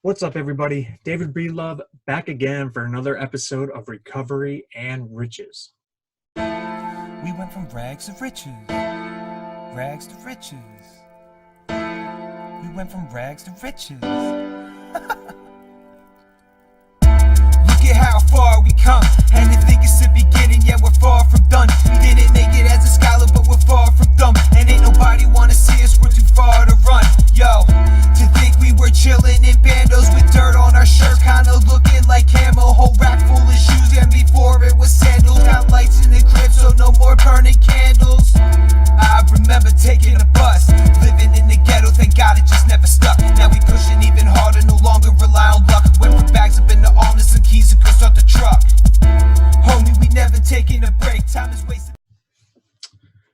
What's up, everybody? David Breedlove back again for another episode of Recovery and Riches. We went from rags to riches, rags to riches. We went from rags to riches. Look at how far we come, and to think it's the beginning, yet we're far from done. We didn't make it as a scholar, but we're far from dumb. And ain't nobody wanna see us, we're too far to run. Yo, to think we were chilling in bandos with dirt on our shirts, kinda looking like camo. Whole rack full of shoes, and before it was sandals. Got lights in the crib, so no more burning candles. I remember taking a bus, living in the ghetto, thank God it just never stuck. Now we pushing even harder, no longer rely on luck. Went from bags up in the arm to some keys and go start the truck. Homie, we never taking a break, time is wasted.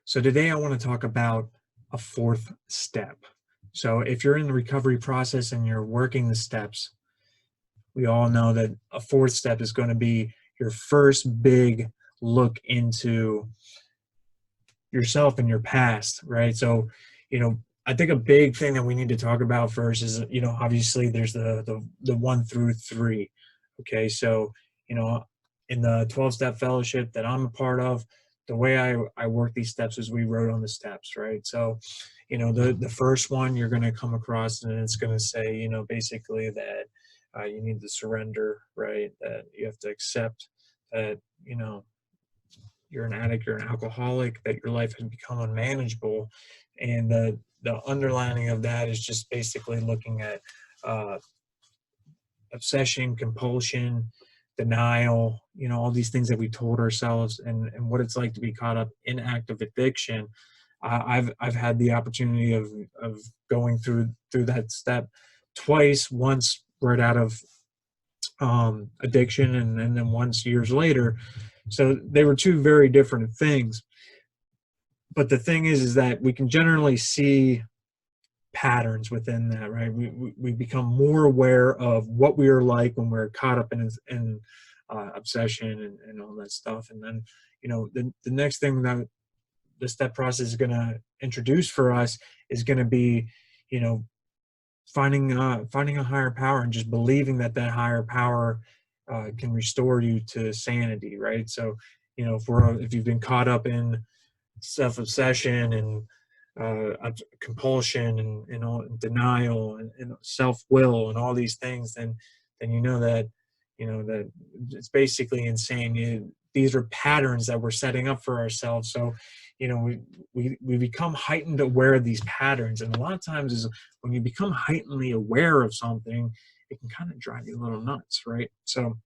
So today I want to talk about a fourth step. So if you're in the recovery process and you're working the steps, we all know that a fourth step is going to be your first big look into yourself and your past, right? So, I think a big thing that we need to talk about first is, obviously there's the 1 through 3. Okay. So, in the 12-step fellowship that I'm a part of, the way I work these steps is we wrote on the steps, right? So, the first one you're going to come across and it's going to say, basically that you need to surrender, right? That you have to accept that, you're an addict, you're an alcoholic, that your life has become unmanageable. And the underlining of that is just basically looking at obsession, compulsion, denial, all these things that we told ourselves and what it's like to be caught up in active addiction. I've had the opportunity of going through that step twice, once right out of addiction and then once years later. So they were two very different things. But the thing is that we can generally see patterns within that, right? We become more aware of what we are like when we're caught up in obsession and all that stuff. And then, the next thing that the step process is going to introduce for us is going to be, finding a higher power and just believing that higher power can restore you to sanity, right? So, if you've been caught up in self-obsession and compulsion and all, denial and self-will and all these things, then you know that it's basically insane. These are patterns that we're setting up for ourselves. So, we become heightened aware of these patterns, and a lot of times is when you become heightenedly aware of something, it can kind of drive you a little nuts, right? So,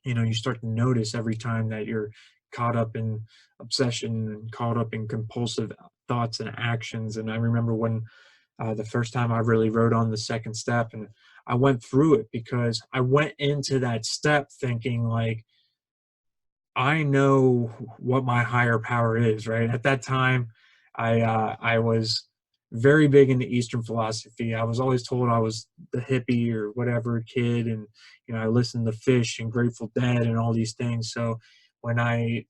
you start to notice every time that you're caught up in obsession and caught up in compulsive thoughts and actions. And I remember when the first time I really wrote on the second step, and I went through it because I went into that step thinking like, I know what my higher power is, right? At that time, I was very big into Eastern philosophy. I was always told I was the hippie or whatever kid, and I listened to Fish and Grateful Dead and all these things. So when I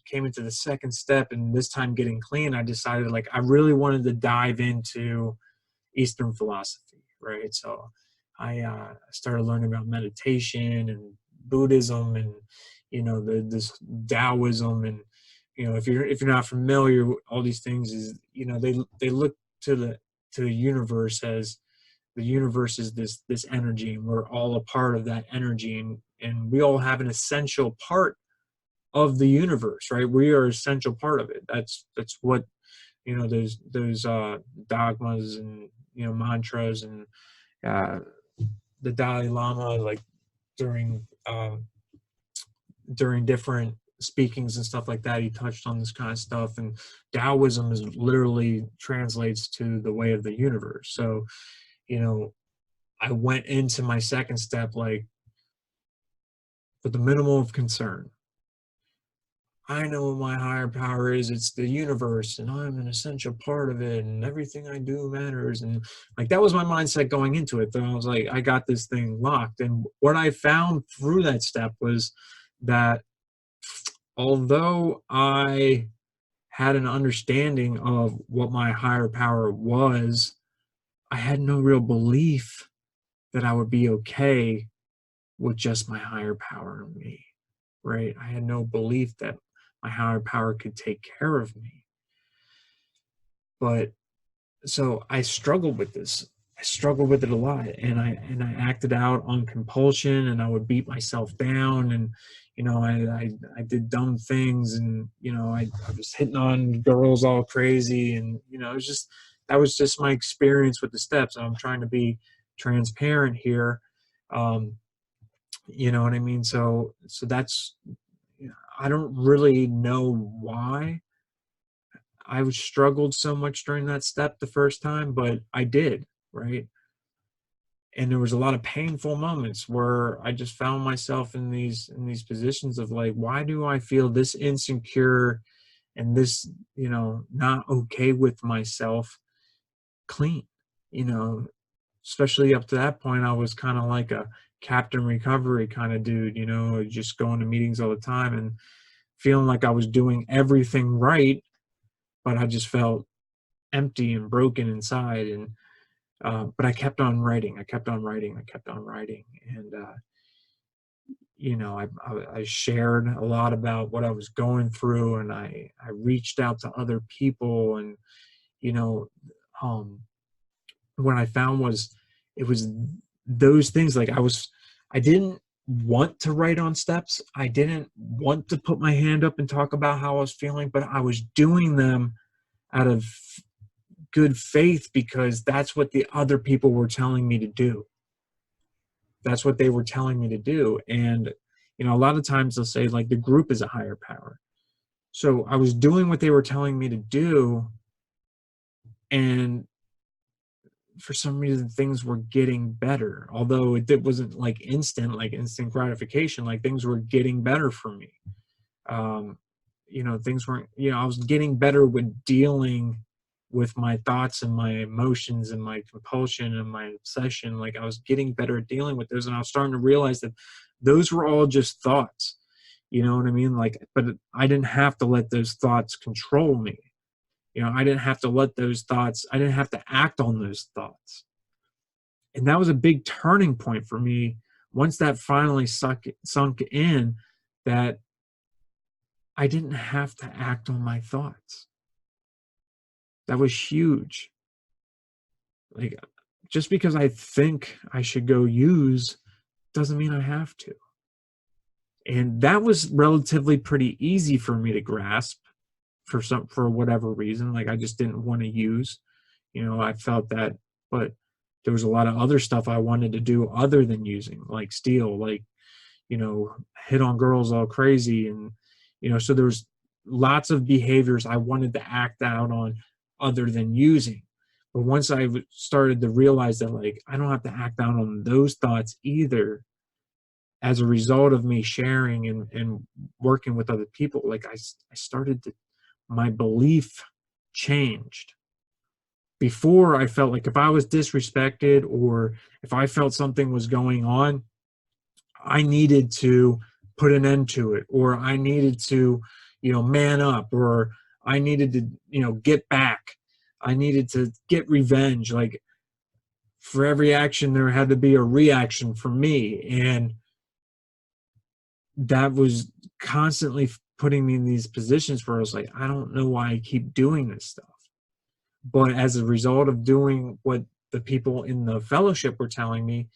came into the second step and this time getting clean, I decided like I really wanted to dive into Eastern philosophy, right? So I started learning about meditation and Buddhism and this Taoism. And if you're not familiar with all these things, is they look to the universe as the universe is this energy, and we're all a part of that energy, and we all have an essential part of the universe, right? We are an essential part of it. That's what those dogmas and mantras and the Dalai Lama, like during different speakings and stuff like that, he touched on this kind of stuff. And Taoism is literally translates to the way of the universe. So I went into my second step like with the minimum of concern. I know what my higher power is. It's the universe, and I'm an essential part of it, and everything I do matters. And like that was my mindset going into it. Then I was like, I got this thing locked. And what I found through that step was that although I had an understanding of what my higher power was, I had no real belief that I would be okay with just my higher power in me, right? I had no belief that my higher power could take care of me. But so I struggled with this. I struggled with it a lot, and I acted out on compulsion, and I would beat myself down, and I did dumb things, and I was hitting on girls all crazy, and it was just that was just my experience with the steps. And I'm trying to be transparent here. Um, you know what I mean? So that's I don't really know why I was struggled so much during that step the first time, but I did, right? And there was a lot of painful moments where I just found myself in these positions of like, why do I feel this insecure and this, not okay with myself clean? You know, Especially up to that point, I was kind of like a Captain Recovery kind of dude, just going to meetings all the time and feeling like I was doing everything right, but I just felt empty and broken inside. And but I kept on writing. I kept on writing. I kept on writing, and I shared a lot about what I was going through, and I reached out to other people, and you know, um, what I found was it was those things. Like I didn't want to write on steps. I didn't want to put my hand up and talk about how I was feeling, but I was doing them out of good faith because that's what the other people were telling me to do. That's what they were telling me to do. And, a lot of times they'll say, like, the group is a higher power. So I was doing what they were telling me to do. And for some reason, things were getting better. Although it wasn't like instant gratification, like things were getting better for me. Um, Things weren't, I was getting better with dealing with my thoughts and my emotions and my compulsion and my obsession. Like I was getting better at dealing with those, and I was starting to realize that those were all just thoughts. You know what I mean? Like, but I didn't have to let those thoughts control me. I didn't have to let those thoughts, I didn't have to act on those thoughts. And that was a big turning point for me once that finally sunk in, that I didn't have to act on my thoughts. That was huge. Like, just because I think I should go use doesn't mean I have to. And that was relatively pretty easy for me to grasp for whatever reason. Like I just didn't want to use. I felt that, but there was a lot of other stuff I wanted to do other than using, like steal, like, hit on girls all crazy. And, so there was lots of behaviors I wanted to act out on other than using. But once I started to realize that, like, I don't have to act out on those thoughts either, as a result of me sharing and working with other people, like I started to, my belief changed. Before, I felt like if I was disrespected or if I felt something was going on, I needed to put an end to it, or I needed to, man up, or I needed to, get back. I needed to get revenge. Like for every action, there had to be a reaction from me. And that was constantly putting me in these positions where I was like, I don't know why I keep doing this stuff. But as a result of doing what the people in the fellowship were telling me,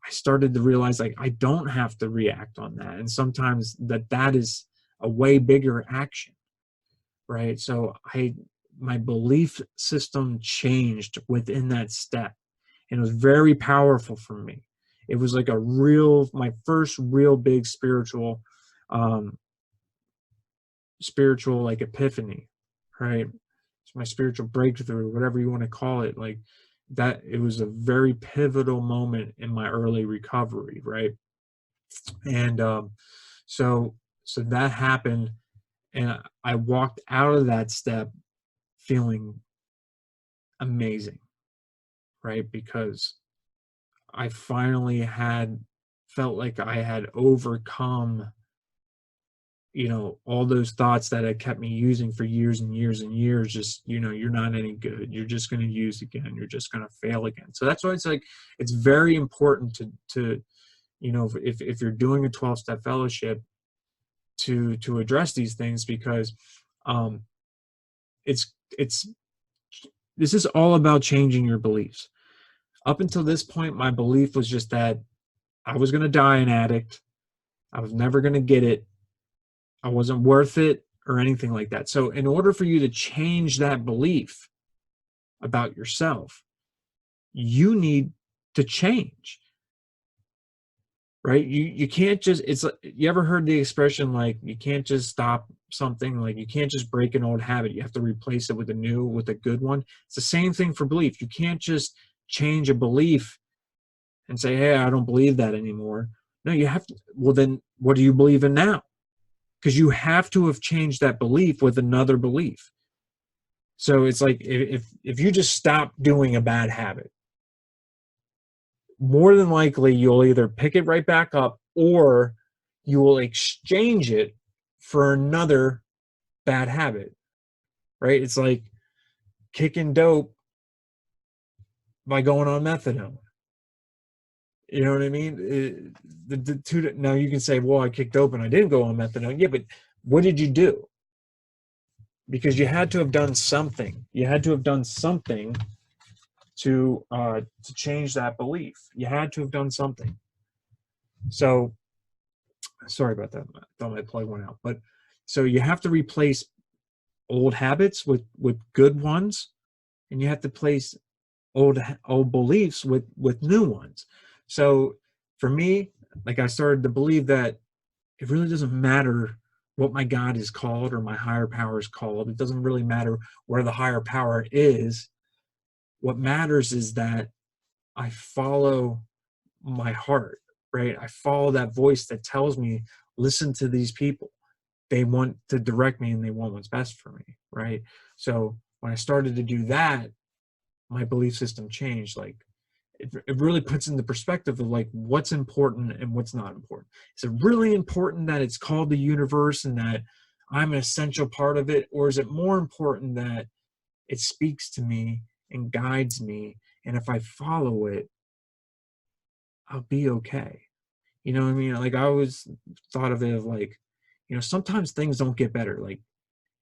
I started to realize, like, I don't have to react on that. And sometimes that is a way bigger action, right? So my belief system changed within that step. And it was very powerful for me. It was like my first real big um, spiritual like epiphany, right? It's my spiritual breakthrough, whatever you want to call it. Like that, it was a very pivotal moment in my early recovery, right? And so so that happened, and I walked out of that step feeling amazing, right? Because I finally had felt like I had overcome all those thoughts that had kept me using for years and years and years, just, you're not any good. You're just going to use again. You're just going to fail again. So that's why it's like, it's very important to if you're doing a 12-step fellowship, to address these things, because um, it's this is all about changing your beliefs. Up until this point, my belief was just that I was going to die an addict. I was never going to get it. I wasn't worth it or anything like that. So in order for you to change that belief about yourself, you need to change, right? You can't just, it's like, you ever heard the expression, like, you can't just stop something, like you can't just break an old habit. You have to replace it with a good one. It's the same thing for belief. You can't just change a belief and say, hey, I don't believe that anymore. No, you have to, well, then what do you believe in now? Because you have to have changed that belief with another belief. So it's like, if you just stop doing a bad habit, more than likely you'll either pick it right back up, or you will exchange it for another bad habit, right? It's like kicking dope by going on methadone. You know what I mean? The two, now you can say, well, I kicked dope and I didn't go on methadone. Yeah, but what did you do? Because you had to have done something. You had to have done something to change that belief. You had to have done something. So sorry about that. I thought my plug went out. But so you have to replace old habits with good ones, and you have to place old beliefs with new ones. So for me, like, I started to believe that it really doesn't matter what my God is called or my higher power is called. It doesn't really matter where the higher power is. What matters is that I follow my heart, right? I follow that voice that tells me, listen to these people. They want to direct me and they want what's best for me, right? So when I started to do that, my belief system changed. Like, it really puts into perspective of like what's important and what's not important. Is it really important that it's called the universe and that I'm an essential part of it? Or is it more important that it speaks to me and guides me, and if I follow it, I'll be okay? You know what I mean? Like, I always thought of it of like, sometimes things don't get better. Like,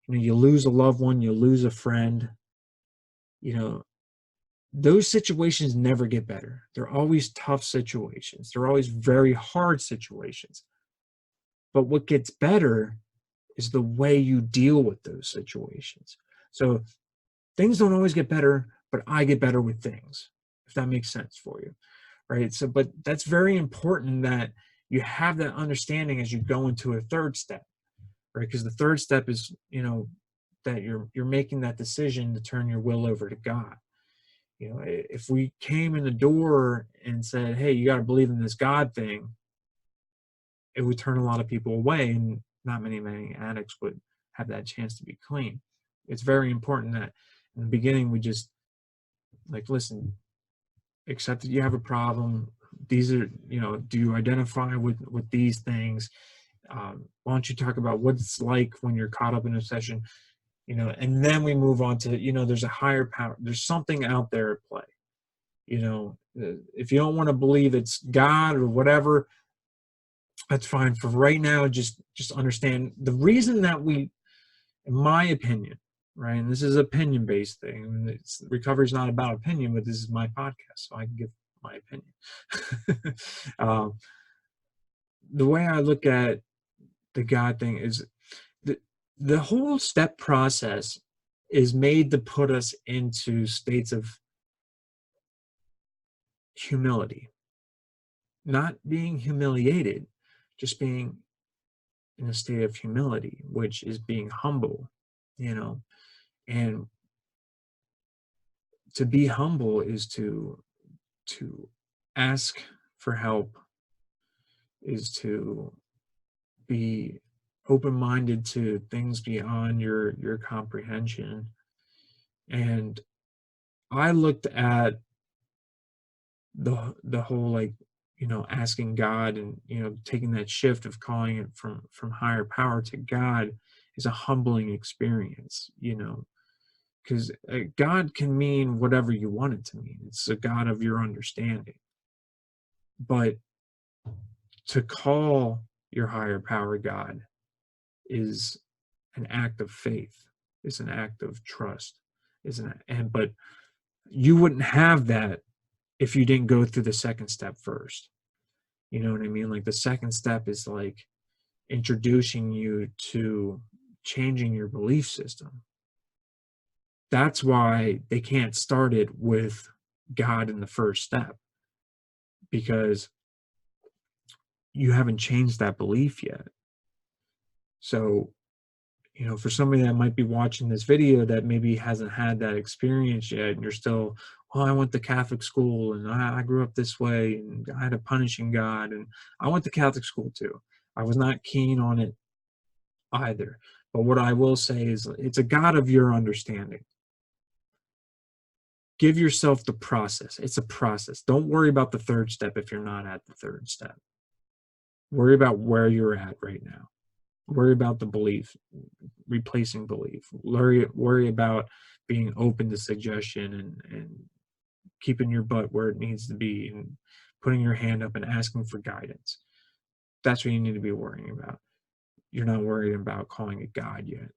you lose a loved one, you lose a friend, you know, those situations never get better. They're always tough situations. They're always very hard situations. But what gets better is the way you deal with those situations. So things don't always get better, but I get better with things, if that makes sense for you, right? So, but that's very important that you have that understanding as you go into a third step, right? Because the third step is, that you're making that decision to turn your will over to God. If we came in the door and said, hey, you got to believe in this God thing, it would turn a lot of people away, and not many addicts would have that chance to be clean. It's very important that in the beginning we just, like, listen, accept that you have a problem. These are, do you identify with these things? Why don't you talk about what it's like when you're caught up in a session? And then we move on to, there's a higher power. There's something out there at play. If you don't want to believe it's God or whatever, that's fine. For right now, just understand the reason that we, in my opinion, right, and this is an opinion-based thing, and recovery is not about opinion, but this is my podcast, so I can give my opinion. The way I look at the God thing is the whole step process is made to put us into states of humility, not being humiliated, just being in a state of humility, which is being humble, and to be humble is to ask for help, is to be open-minded to things beyond your comprehension. And I looked at the whole, like, asking God, and taking that shift of calling it from higher power to God is a humbling experience. Because God can mean whatever you want it to mean. It's a God of your understanding. But to call your higher power God is an act of faith, is an act of trust, but you wouldn't have that if you didn't go through the second step first. You know what I mean? Like, the second step is like introducing you to changing your belief system. That's why they can't start it with God in the first step, because you haven't changed that belief yet. So, for somebody that might be watching this video that maybe hasn't had that experience yet, and you're still, well, I went to Catholic school, and I grew up this way, and I had a punishing God, and I went to Catholic school too. I was not keen on it either. But what I will say is, it's a God of your understanding. Give yourself the process. It's a process. Don't worry about the third step if you're not at the third step. Worry about where you're at right now. Worry about the belief, replacing belief. Worry about being open to suggestion, and keeping your butt where it needs to be, and putting your hand up and asking for guidance. That's what you need to be worrying about. You're not worried about calling it God yet,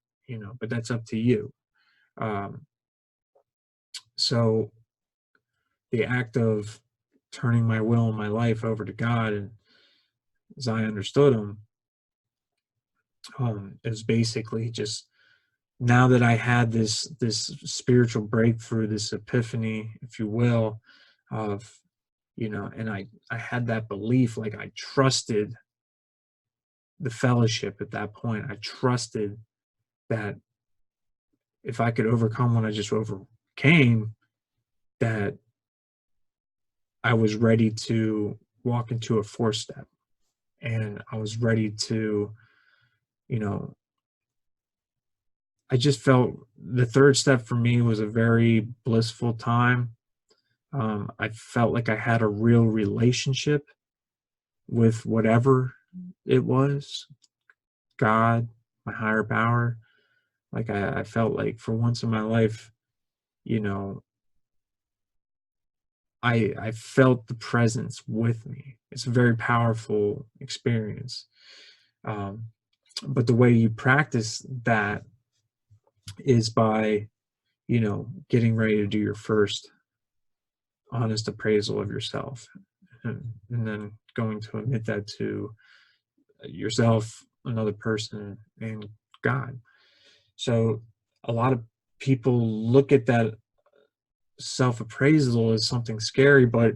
but that's up to you. So the act of turning my will and my life over to God, and as I understood him, is basically just, now that I had this spiritual breakthrough, this epiphany, if you will, of, and I had that belief, like, I trusted the fellowship at that point. I trusted that if I could overcome what I just overcame, that I was ready to walk into a fourth step, and I was ready to, I just felt the third step for me was a very blissful time. I felt like I had a real relationship with whatever it was, God, my higher power. Like, I felt like for once in my life, I felt the presence with me. It's a very powerful experience. But the way you practice that is by, getting ready to do your first honest appraisal of yourself, and then going to admit that to yourself, another person, and God. So a lot of people look at that self-appraisal as something scary, but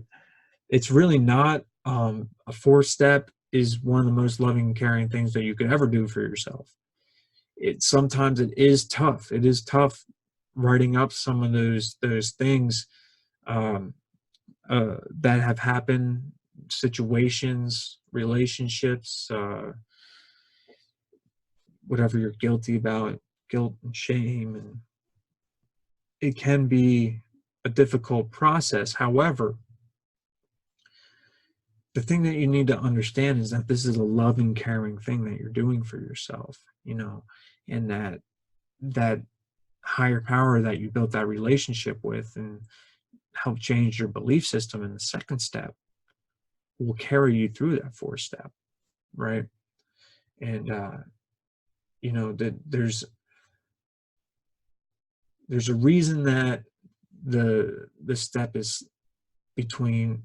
it's really not. A fourth step is one of the most loving and caring things that you could ever do for yourself. Sometimes it is tough. It is tough writing up some of those things that have happened, situations, relationships, whatever you're guilty about, guilt and shame, and it can be a difficult process. However, the thing that you need to understand is that this is a loving, caring thing that you're doing for yourself, and that higher power that you built that relationship with and help change your belief system in the second step will carry you through that fourth step, right? And that there's a reason that the step is between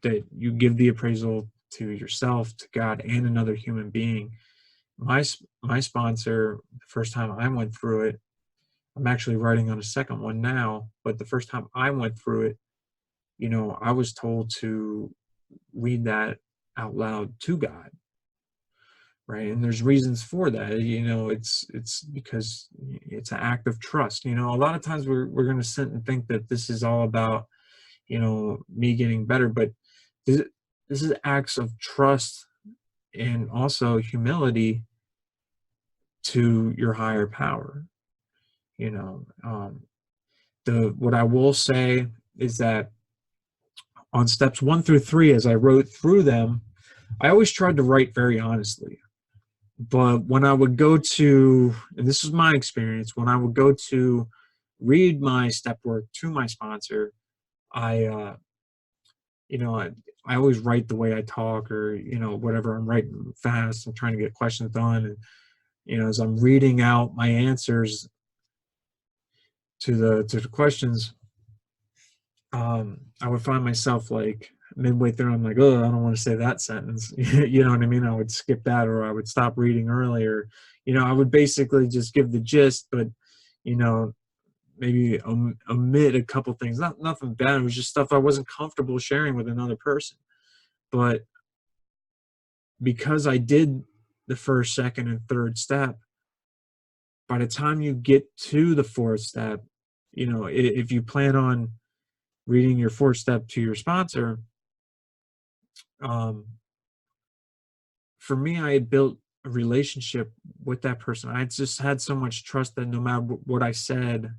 that you give the appraisal to yourself, to God, and another human being. My sponsor, the first time I went through it, I'm actually writing on a second one now, but the first time I went through it, I was told to read that out loud to God, right? And there's reasons for that. It's because it's an act of trust. A lot of times we're going to sit and think that this is all about, me getting better, but this is acts of trust and also humility to your higher power. What I will say is that on steps 1 through 3, as I wrote through them, I always tried to write very honestly. But when I would go to, and this is my experience, when I would go to read my step work to my sponsor, I, you know, I always write the way I talk, or, whatever. I'm writing fast. I'm trying to get questions done. And, as I'm reading out my answers to the questions, I would find myself like midway through, I'm like, oh, I don't want to say that sentence. You know what I mean? I would skip that, or I would stop reading earlier. I would basically just give the gist, but, you know, maybe omit a couple things. Nothing bad. It was just stuff I wasn't comfortable sharing with another person. But because I did the first, second, and third step, by the time you get to the fourth step, if you plan on reading your fourth step to your sponsor, for me, I had built a relationship with that person. I just had so much trust that no matter what I said,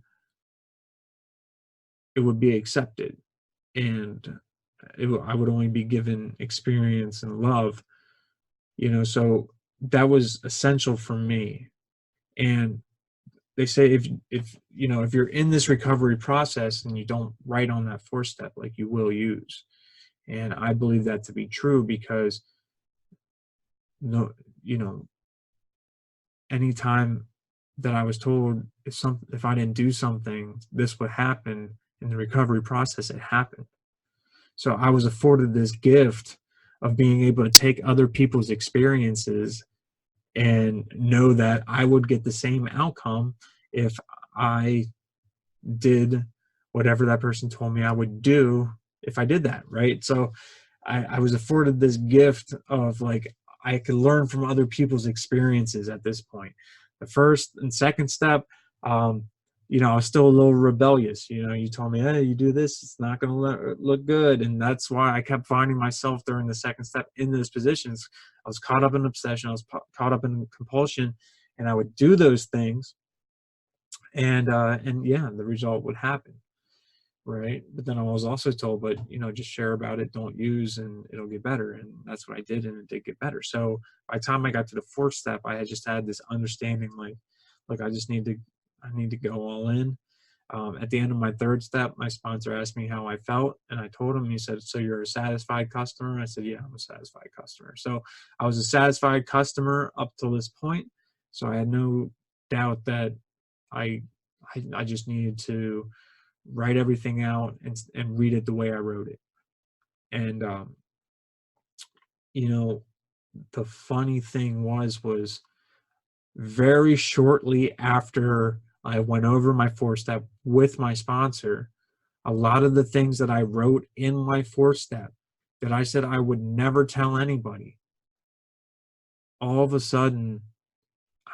it would be accepted, and I would only be given experience and love. So that was essential for me. And they say, if you're in this recovery process and you don't write on that fourth step, like, you will use. And I believe that to be true, because no, anytime that I was told if I didn't do something, this would happen in the recovery process, it happened. So I was afforded this gift of being able to take other people's experiences and know that I would get the same outcome if I did whatever that person told me I would do if I did that, right? So I was afforded this gift of, like, I could learn from other people's experiences at this point. The first and second step, I was still a little rebellious. You told me, hey, you do this, it's not going to look good. And that's why I kept finding myself during the second step in those positions. I was caught up in obsession. I was caught up in compulsion, and I would do those things. And yeah, the result would happen. Right. But then I was also told, but, just share about it, don't use, and it'll get better. And that's what I did. And it did get better. So by the time I got to the fourth step, I had just had this understanding, like, look, I need to go all in. At the end of my third step, my sponsor asked me how I felt, and I told him. He said, so you're a satisfied customer? I said, yeah, I'm a satisfied customer. So I was a satisfied customer up till this point. So I had no doubt that I just needed to write everything out and read it the way I wrote it. And, the funny thing was very shortly after I went over my fourth step with my sponsor, a lot of the things that I wrote in my fourth step that I said I would never tell anybody, all of a sudden,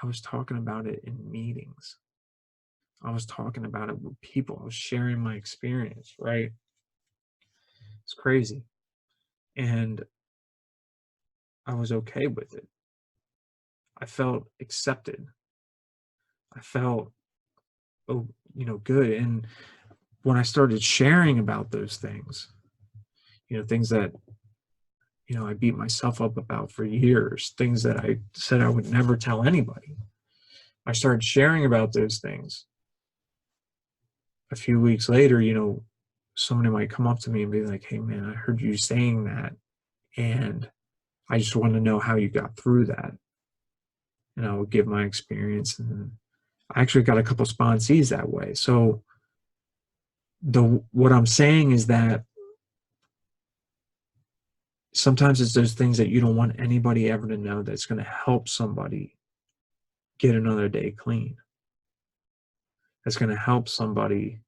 I was talking about it in meetings. I was talking about it with people. I was sharing my experience, right? It's crazy. And I was okay with it. I felt accepted. I felt, good. And when I started sharing about those things, things that, I beat myself up about for years, things that I said I would never tell anybody, I started sharing about those things. A few weeks later, somebody might come up to me and be like, hey, man, I heard you saying that, and I just want to know how you got through that. And I would give my experience, and I actually got a couple sponsees that way. So what I'm saying is that sometimes it's those things that you don't want anybody ever to know that's going to help somebody get another day clean. That's going to help somebody,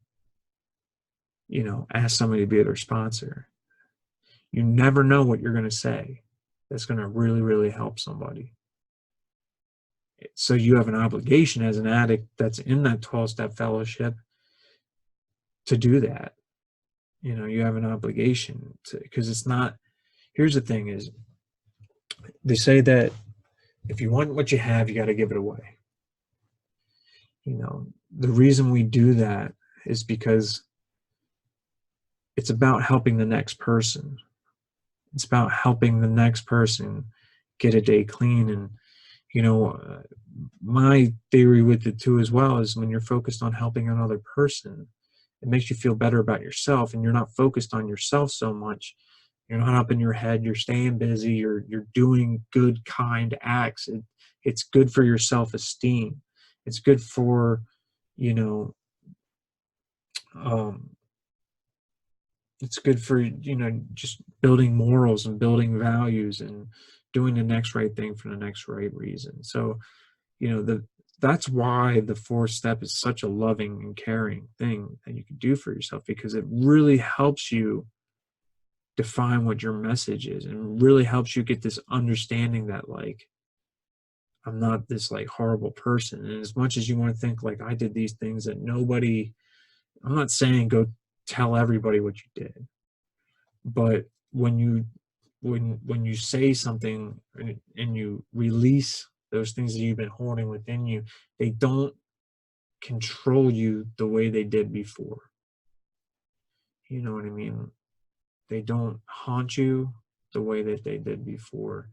ask somebody to be their sponsor. You never know what you're going to say that's going to really, really help somebody. So you have an obligation as an addict that's in that 12-step fellowship to do that. You have an obligation to, because it's not, here's the thing is, they say that if you want what you have, you got to give it away. The reason we do that is because it's about helping the next person. It's about helping the next person get a day clean. And, my theory with it too as well is when you're focused on helping another person, it makes you feel better about yourself, and you're not focused on yourself so much. You're not up in your head. You're staying busy. You're doing good, kind acts. It's good for your self-esteem. It's good for, it's good for, just building morals and building values and doing the next right thing for the next right reason. So, that's why the fourth step is such a loving and caring thing that you can do for yourself, because it really helps you define what your message is, and really helps you get this understanding that, like, I'm not this like horrible person. And as much as you want to think like I did these things that I'm not saying go tell everybody what you did, but when you say something and you release those things that you've been holding within you, they don't control you the way they did before. You know what I mean? They don't haunt you the way that they did before.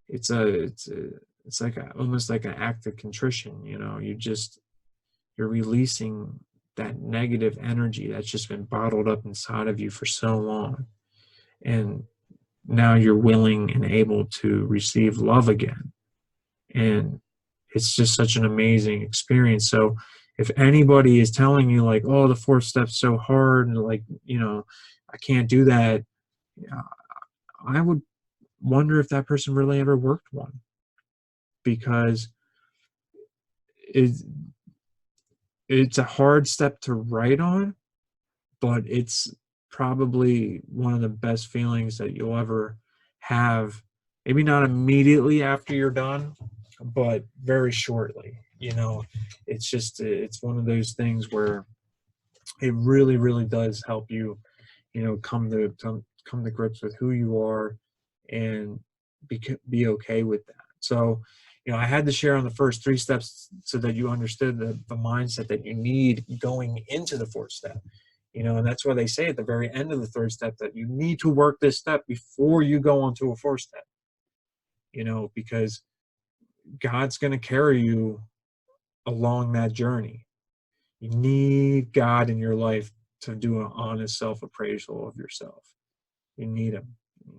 It's like almost like an act of contrition. You're releasing that negative energy that's just been bottled up inside of you for so long, and now you're willing and able to receive love again. And it's just such an amazing experience. So if anybody is telling you like, oh, the fourth step's so hard and like, I can't do that, I would wonder if that person really ever worked one, because it's a hard step to write on, but it's probably one of the best feelings that you'll ever have. Maybe not immediately after you're done, but very shortly. It's one of those things where it really, really does help you, come to grips with who you are and be okay with that. So, I had to share on the first 3 steps so that you understood the mindset that you need going into the 4th step. And that's why they say at the very end of the 3rd step that you need to work this step before you go on to a 4th step. Because God's going to carry you along that journey. You need God in your life to do an honest self-appraisal of yourself. You need him.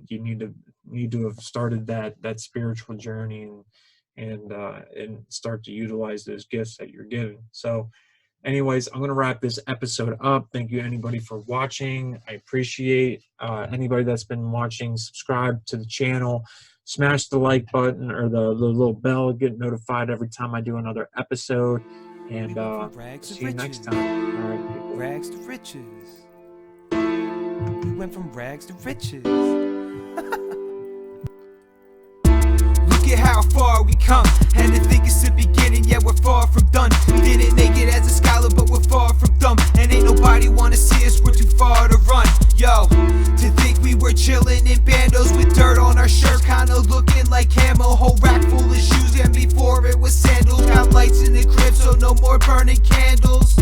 You need to have started that spiritual journey and start to utilize those gifts that you're given. So anyways, I'm going to wrap this episode up. Thank you anybody for watching. I appreciate anybody that's been watching. Subscribe to the channel. Smash the like button or the little bell. Get notified every time I do another episode. And see you next time. All right, people. Rags to riches. We went from rags to riches. Look at how far we come, and to think it's the beginning, yeah, we're far from done. We didn't make it as a scholar, but we're far from dumb. And ain't nobody wanna see us, we're too far to run. Yo, to think we were chilling in bandos with dirt on our shirts, kinda looking like camo. Whole rack full of shoes, and before it was sandals. Got lights in the crib, so no more burning candles.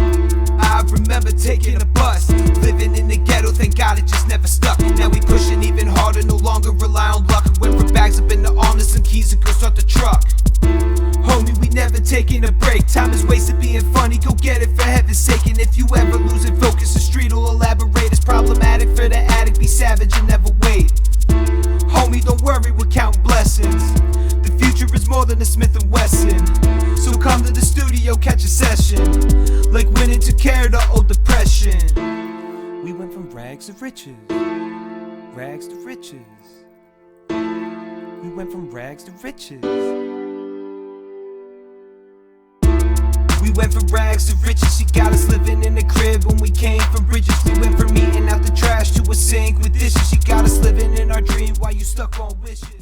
I remember taking a bus, living in the ghetto, thank God it just never stuck. Now we pushing even harder, no longer rely on luck. Went from bags up in the arm to some keys to go start the truck. Homie, we never taking a break. Time is wasted being funny, go get it for heaven's sake. And if you ever losing focus, the street will elaborate. It's problematic for the addict, be savage and never wait. Homie, don't worry, we're counting blessings. The future is more than a Smith & Wesson. So come to the studio, catch a session. Like winning took care of the old depression. We went from rags to riches. Rags to riches. We went from rags to riches. We went from rags to riches. She got us living in the crib when we came from bridges. We went from eating out the trash to a sink with dishes. She got us living in our dream while you stuck on wishes.